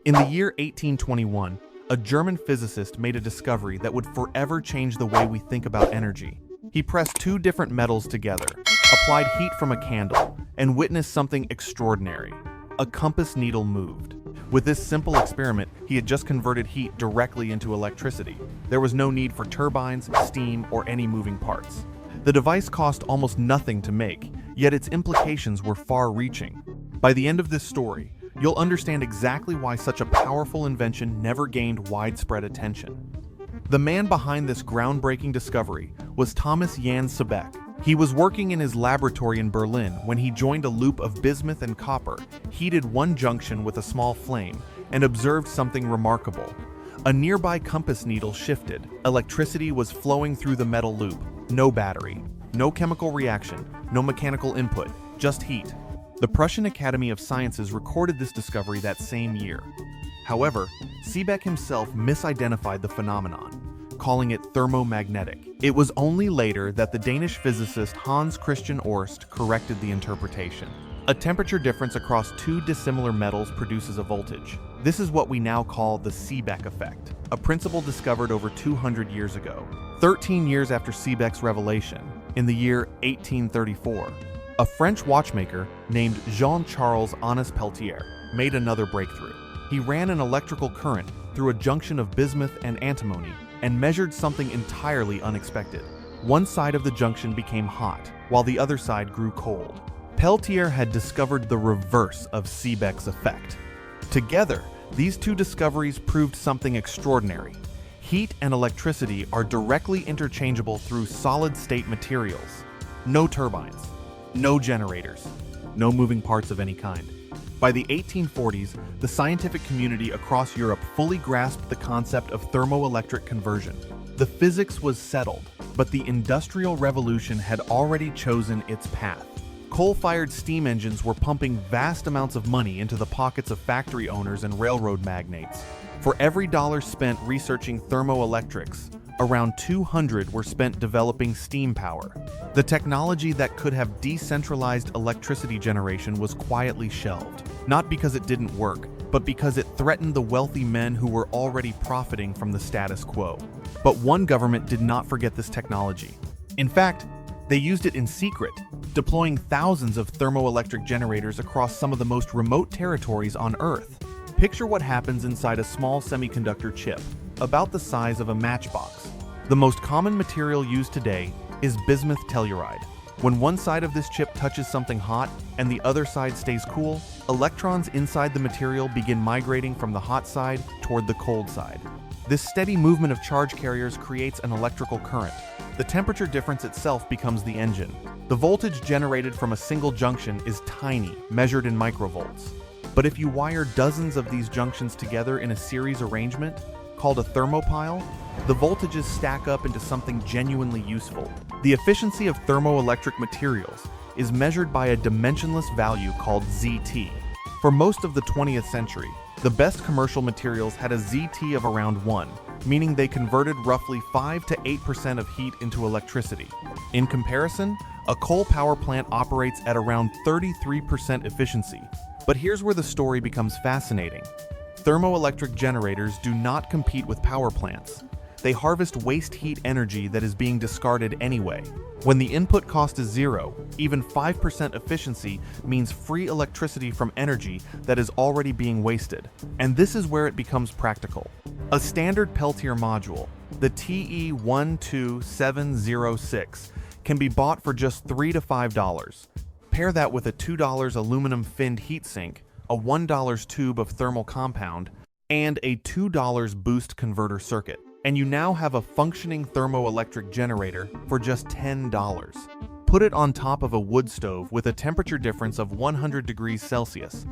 In the year 1821, a German physicist made a discovery that would forever change the way we think about energy. He pressed two different metals together, applied heat from a candle, and witnessed something extraordinary. A compass needle moved. With this simple experiment, he had just converted heat directly into electricity. There was no need for turbines, steam, or any moving parts. The device cost almost nothing to make, yet its implications were far-reaching. By the end of this story, you'll understand exactly why such a powerful invention never gained widespread attention. The man behind this groundbreaking discovery was Thomas Jan Seebeck. He was working in his laboratory in Berlin when he joined a loop of bismuth and copper, heated one junction with a small flame, and observed something remarkable. A nearby compass needle shifted. Electricity was flowing through the metal loop. No battery, no chemical reaction, no mechanical input, just heat. The Prussian Academy of Sciences recorded this discovery that same year. However, Seebeck himself misidentified the phenomenon, calling it thermomagnetic. It was only later that the Danish physicist Hans Christian Ørsted corrected the interpretation. A temperature difference across two dissimilar metals produces a voltage. This is what we now call the Seebeck effect, a principle discovered over 200 years ago. 13 years after Seebeck's revelation, in the year 1834, a French watchmaker named Jean-Charles Honest Peltier made another breakthrough. He ran an electrical current through a junction of bismuth and antimony and measured something entirely unexpected. One side of the junction became hot, while the other side grew cold. Peltier had discovered the reverse of Seebeck's effect. Together, these two discoveries proved something extraordinary. Heat and electricity are directly interchangeable through solid-state materials. No turbines, no generators, no moving parts of any kind. By the 1840s, the scientific community across Europe fully grasped the concept of thermoelectric conversion. The physics was settled, but the Industrial Revolution had already chosen its path. Coal-fired steam engines were pumping vast amounts of money into the pockets of factory owners and railroad magnates. For every dollar spent researching thermoelectrics, around 200 were spent developing steam power. The technology that could have decentralized electricity generation was quietly shelved, not because it didn't work, but because it threatened the wealthy men who were already profiting from the status quo. But one government did not forget this technology. In fact, they used it in secret, deploying thousands of thermoelectric generators across some of the most remote territories on Earth. Picture what happens inside a small semiconductor chip, about the size of a matchbox. The most common material used today is bismuth telluride. When one side of this chip touches something hot and the other side stays cool, electrons inside the material begin migrating from the hot side toward the cold side. This steady movement of charge carriers creates an electrical current. The temperature difference itself becomes the engine. The voltage generated from a single junction is tiny, measured in microvolts. But if you wire dozens of these junctions together in a series arrangement, called a thermopile, the voltages stack up into something genuinely useful. The efficiency of thermoelectric materials is measured by a dimensionless value called ZT. For most of the 20th century, the best commercial materials had a ZT of around 1, meaning they converted roughly 5 to 8% of heat into electricity. In comparison, a coal power plant operates at around 33% efficiency. But here's where the story becomes fascinating. Thermoelectric generators do not compete with power plants. They harvest waste heat energy that is being discarded anyway. When the input cost is zero, even 5% efficiency means free electricity from energy that is already being wasted. And this is where it becomes practical. A standard Peltier module, the TE12706, can be bought for just $3 to $5. Pair that with a $2 aluminum finned heatsink, a $1 tube of thermal compound, and a $2 boost converter circuit, and you now have a functioning thermoelectric generator for just $10. Put it on top of a wood stove with a temperature difference of 100 degrees Celsius,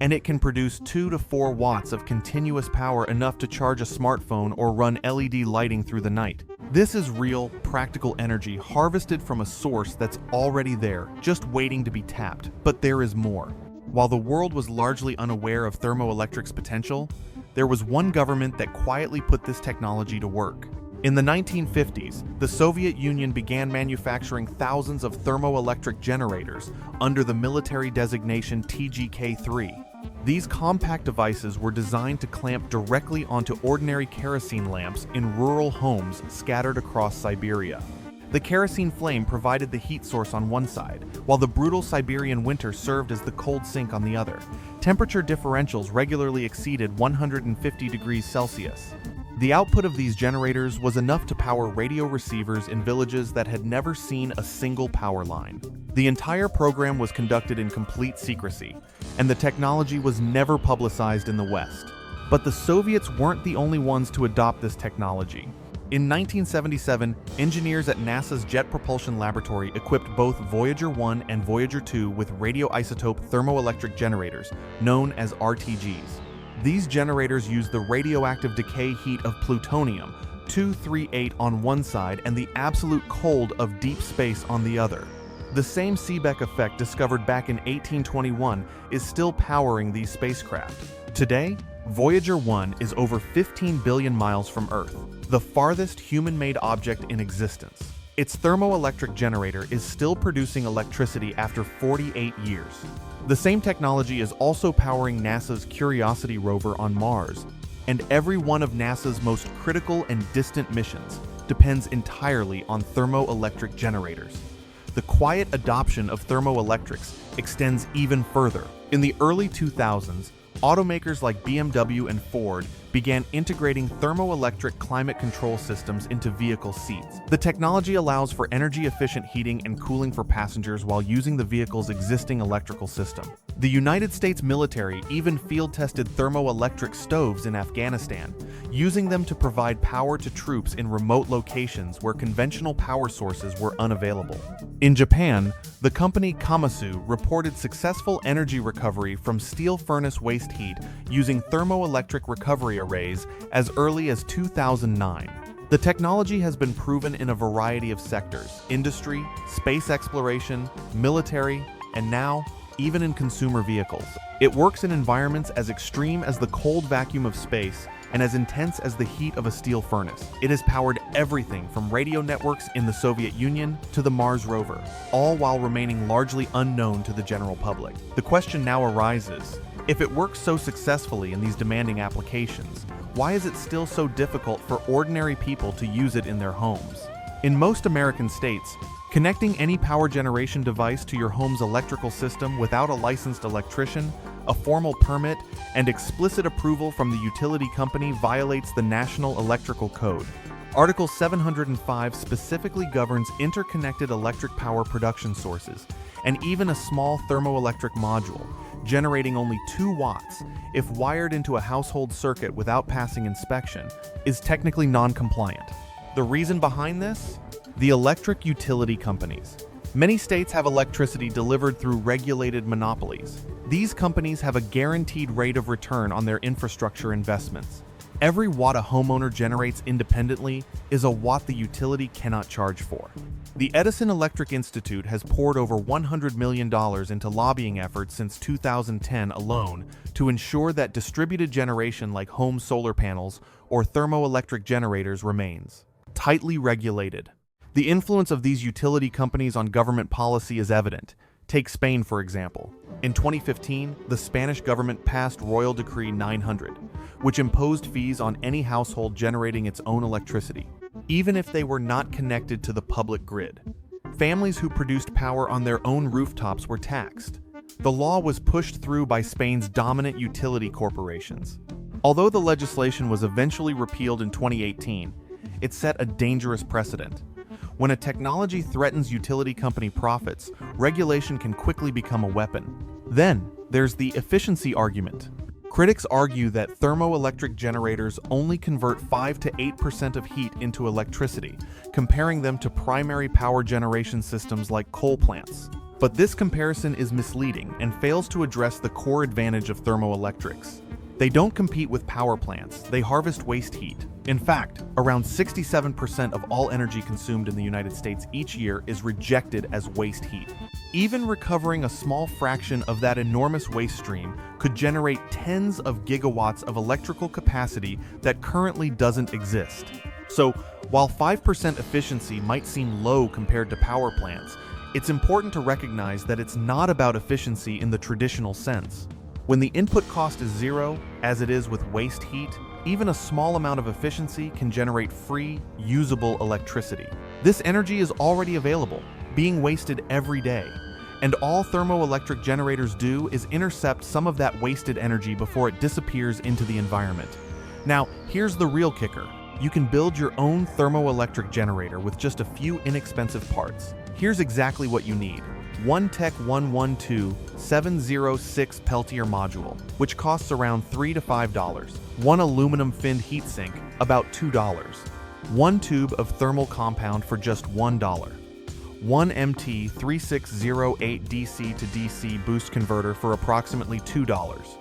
and it can produce 2 to 4 watts of continuous power, enough to charge a smartphone or run LED lighting through the night. This is real, practical energy harvested from a source that's already there, just waiting to be tapped. But there is more. While the world was largely unaware of thermoelectric's potential, there was one government that quietly put this technology to work. In the 1950s, the Soviet Union began manufacturing thousands of thermoelectric generators under the military designation TGK-3. These compact devices were designed to clamp directly onto ordinary kerosene lamps in rural homes scattered across Siberia. The kerosene flame provided the heat source on one side, while the brutal Siberian winter served as the cold sink on the other. Temperature differentials regularly exceeded 150 degrees Celsius. The output of these generators was enough to power radio receivers in villages that had never seen a single power line. The entire program was conducted in complete secrecy, and the technology was never publicized in the West. But the Soviets weren't the only ones to adopt this technology. In 1977, engineers at NASA's Jet Propulsion Laboratory equipped both Voyager 1 and Voyager 2 with radioisotope thermoelectric generators, known as RTGs. These generators use the radioactive decay heat of plutonium-238 on one side and the absolute cold of deep space on the other. The same Seebeck effect discovered back in 1821 is still powering these spacecraft. Today, Voyager 1 is over 15 billion miles from Earth, the farthest human-made object in existence. Its thermoelectric generator is still producing electricity after 48 years. The same technology is also powering NASA's Curiosity rover on Mars, and every one of NASA's most critical and distant missions depends entirely on thermoelectric generators. The quiet adoption of thermoelectrics extends even further. In the early 2000s, automakers like BMW and Ford began integrating thermoelectric climate control systems into vehicle seats. The technology allows for energy-efficient heating and cooling for passengers while using the vehicle's existing electrical system. The United States military even field-tested thermoelectric stoves in Afghanistan, using them to provide power to troops in remote locations where conventional power sources were unavailable. In Japan, the company Komatsu reported successful energy recovery from steel furnace waste heat using thermoelectric recovery arrays as early as 2009. The technology has been proven in a variety of sectors: industry, space exploration, military, and now, even in consumer vehicles. It works in environments as extreme as the cold vacuum of space and as intense as the heat of a steel furnace. It has powered everything from radio networks in the Soviet Union to the Mars rover, all while remaining largely unknown to the general public. The question now arises, if it works so successfully in these demanding applications, why is it still so difficult for ordinary people to use it in their homes? In most American states, connecting any power generation device to your home's electrical system without a licensed electrician, a formal permit, and explicit approval from the utility company violates the National Electrical Code. Article 705 specifically governs interconnected electric power production sources, and even a small thermoelectric module, generating only 2 watts, if wired into a household circuit without passing inspection, is technically non-compliant. The reason behind this? The electric utility companies. Many states have electricity delivered through regulated monopolies. These companies have a guaranteed rate of return on their infrastructure investments. Every watt a homeowner generates independently is a watt the utility cannot charge for. The Edison Electric Institute has poured over $100 million into lobbying efforts since 2010 alone to ensure that distributed generation like home solar panels or thermoelectric generators remains tightly regulated. The influence of these utility companies on government policy is evident. Take Spain, for example. In 2015, the Spanish government passed Royal Decree 900, which imposed fees on any household generating its own electricity, even if they were not connected to the public grid. Families who produced power on their own rooftops were taxed. The law was pushed through by Spain's dominant utility corporations. Although the legislation was eventually repealed in 2018, it set a dangerous precedent. When a technology threatens utility company profits, regulation can quickly become a weapon. Then, there's the efficiency argument. Critics argue that thermoelectric generators only convert 5 to 8% of heat into electricity, comparing them to primary power generation systems like coal plants. But this comparison is misleading and fails to address the core advantage of thermoelectrics. They don't compete with power plants, they harvest waste heat. In fact, around 67% of all energy consumed in the United States each year is rejected as waste heat. Even recovering a small fraction of that enormous waste stream could generate tens of gigawatts of electrical capacity that currently doesn't exist. So, while 5% efficiency might seem low compared to power plants, it's important to recognize that it's not about efficiency in the traditional sense. When the input cost is zero, as it is with waste heat, even a small amount of efficiency can generate free, usable electricity. This energy is already available, being wasted every day. And all thermoelectric generators do is intercept some of that wasted energy before it disappears into the environment. Now, here's the real kicker. You can build your own thermoelectric generator with just a few inexpensive parts. Here's exactly what you need. One Tech 112706 Peltier module, which costs around $3 to $5. One aluminum finned heatsink, about $2. One tube of thermal compound for just $1. One MT3608 DC to DC boost converter for approximately $2.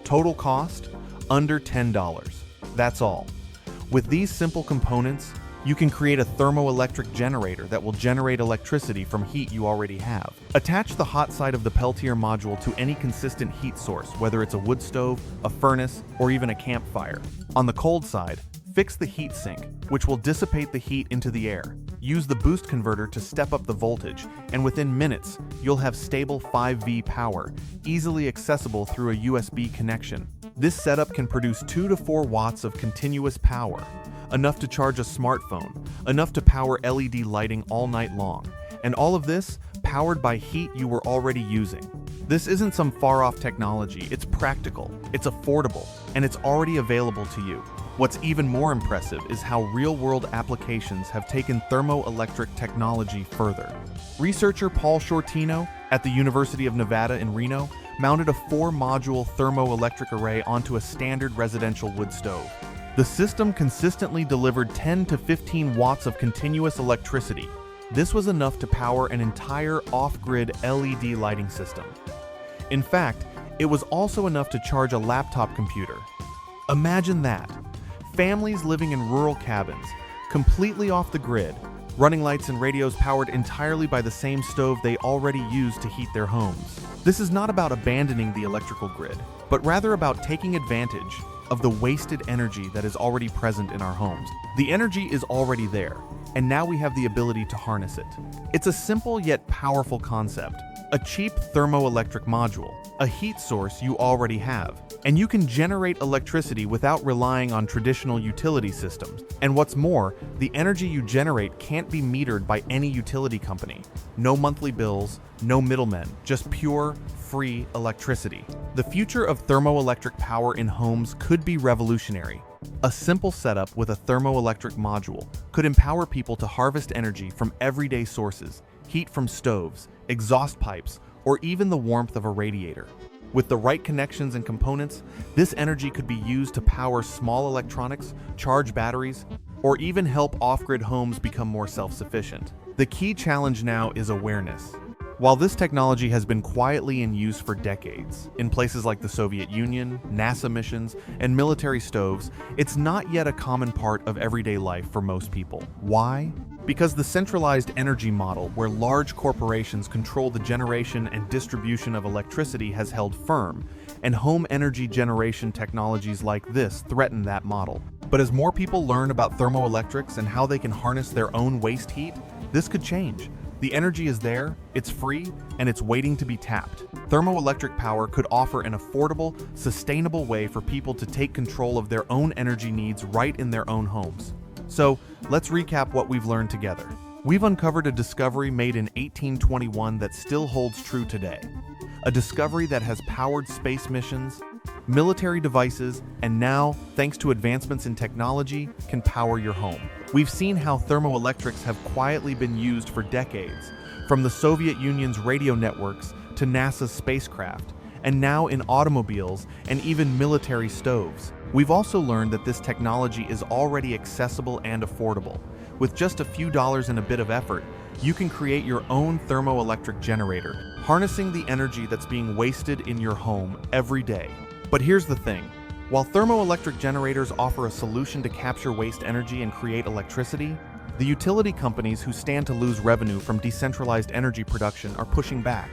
Total cost, under $10. That's all. With these simple components, you can create a thermoelectric generator that will generate electricity from heat you already have. Attach the hot side of the Peltier module to any consistent heat source, whether it's a wood stove, a furnace, or even a campfire. On the cold side, fix the heat sink, which will dissipate the heat into the air. Use the boost converter to step up the voltage, and within minutes, you'll have stable 5V power, easily accessible through a USB connection. This setup can produce 2 to 4 watts of continuous power, enough to charge a smartphone, enough to power LED lighting all night long, and all of this powered by heat you were already using. This isn't some far-off technology, it's practical, it's affordable, and it's already available to you. What's even more impressive is how real-world applications have taken thermoelectric technology further. Researcher Paul Shortino at the University of Nevada in Reno mounted a 4-module thermoelectric array onto a standard residential wood stove. The system consistently delivered 10 to 15 watts of continuous electricity. This was enough to power an entire off-grid LED lighting system. In fact, it was also enough to charge a laptop computer. Imagine that. Families living in rural cabins, completely off the grid, running lights and radios powered entirely by the same stove they already use to heat their homes. This is not about abandoning the electrical grid, but rather about taking advantage of the wasted energy that is already present in our homes. The energy is already there, and now we have the ability to harness it. It's a simple yet powerful concept. A cheap thermoelectric module, a heat source you already have, and you can generate electricity without relying on traditional utility systems. And what's more, the energy you generate can't be metered by any utility company. No monthly bills, no middlemen, just pure, free electricity. The future of thermoelectric power in homes could be revolutionary. A simple setup with a thermoelectric module could empower people to harvest energy from everyday sources, heat from stoves, exhaust pipes, or even the warmth of a radiator. With the right connections and components, this energy could be used to power small electronics, charge batteries, or even help off-grid homes become more self-sufficient. The key challenge now is awareness. While this technology has been quietly in use for decades, in places like the Soviet Union, NASA missions, and military stoves, it's not yet a common part of everyday life for most people. Why? Because the centralized energy model, where large corporations control the generation and distribution of electricity, has held firm, and home energy generation technologies like this threaten that model. But as more people learn about thermoelectrics and how they can harness their own waste heat, this could change. The energy is there, it's free, and it's waiting to be tapped. Thermoelectric power could offer an affordable, sustainable way for people to take control of their own energy needs right in their own homes. So, let's recap what we've learned together. We've uncovered a discovery made in 1821 that still holds true today. A discovery that has powered space missions, military devices, and now, thanks to advancements in technology, can power your home. We've seen how thermoelectrics have quietly been used for decades, from the Soviet Union's radio networks to NASA's spacecraft, and now in automobiles and even military stoves. We've also learned that this technology is already accessible and affordable. With just a few dollars and a bit of effort, you can create your own thermoelectric generator, harnessing the energy that's being wasted in your home every day. But here's the thing. While thermoelectric generators offer a solution to capture waste energy and create electricity, the utility companies who stand to lose revenue from decentralized energy production are pushing back.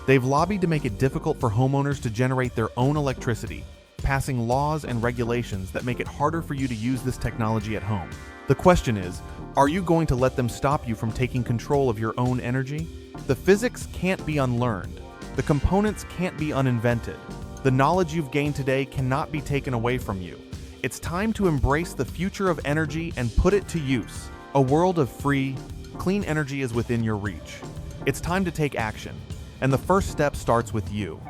They've lobbied to make it difficult for homeowners to generate their own electricity, passing laws and regulations that make it harder for you to use this technology at home. The question is, are you going to let them stop you from taking control of your own energy? The physics can't be unlearned. The components can't be uninvented. The knowledge you've gained today cannot be taken away from you. It's time to embrace the future of energy and put it to use. A world of free, clean energy is within your reach. It's time to take action, and the first step starts with you.